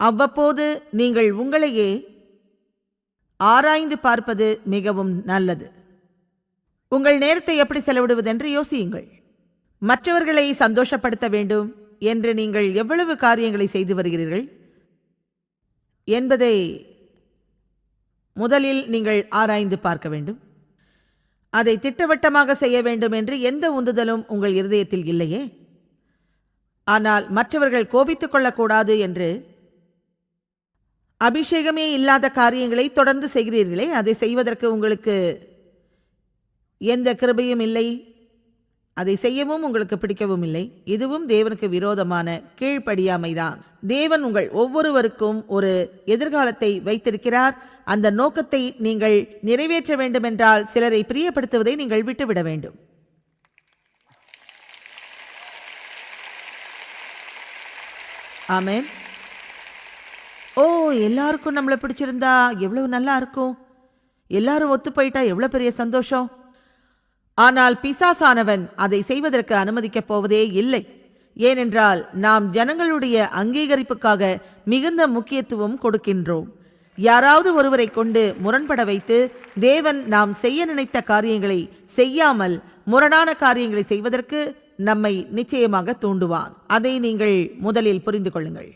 அவ்வப்போது நீங்கள் உங்களையே ஆராய்ந்து பார்ப்பது மிகவும் நல்லது. உங்கள் நேரத்தை எப்படி செலவிடுவதென்று யோசியுங்கள். மற்றவர்களை சந்தோஷப்படுத்த வேண்டும் என்று நீங்கள் எவ்வளவு காரியங்களை செய்து வருகிறீர்கள் என்பதை முதலில் நீங்கள் ஆராய்ந்து பார்க்க வேண்டும். அதை திட்டவட்டமாக செய்ய வேண்டும் என்று எந்த உந்துதலும் உங்கள் இருதயத்தில் இல்லையே. ஆனால் மற்றவர்கள் கோபித்துக் கொள்ளக்கூடாது என்று அபிஷேகமே இல்லாத காரியங்களை தொடர்ந்து செய்கிறீர்களே, அதை செய்வதற்கு உங்களுக்கு எந்த கிருபையும் இல்லை, அதை செய்யவும் உங்களுக்கு பிடிக்கவும் இல்லை. இதுவும் தேவனுக்கு விரோதமான கீழ்ப்படியாமைதான். தேவன் உங்கள் ஒவ்வொருவருக்கும் ஒரு எதிர்காலத்தை வைத்திருக்கிறார். அந்த நோக்கத்தை நீங்கள் நிறைவேற்ற வேண்டுமென்றால் சிலரை பிரியப்படுத்துவதை நீங்கள் விட்டுவிட வேண்டும். ஆமென். ஓ, எல்லாருக்கும் நம்மளை பிடிச்சிருந்தா எவ்வளவு நல்லா இருக்கும், எல்லாரும் ஒத்து போயிட்டா எவ்வளவு பெரிய சந்தோஷம். ஆனால் பிசாசானவன் அதை செய்வதற்கு அனுமதிக்கப் போவதே இல்லை. ஏனென்றால் நாம் ஜனங்களுடைய அங்கீகரிப்புக்காக மிகுந்த முக்கியத்துவம் கொடுக்கின்றோம். யாராவது ஒருவரை கொண்டு முரண்பட வைத்து தேவன் நாம் செய்ய நினைத்த காரியங்களை செய்யாமல் முரணான காரியங்களை செய்வதற்கு நம்மை நிச்சயமாக தூண்டுவான். அதை நீங்கள் முதலில் புரிந்து கொள்ளுங்கள்.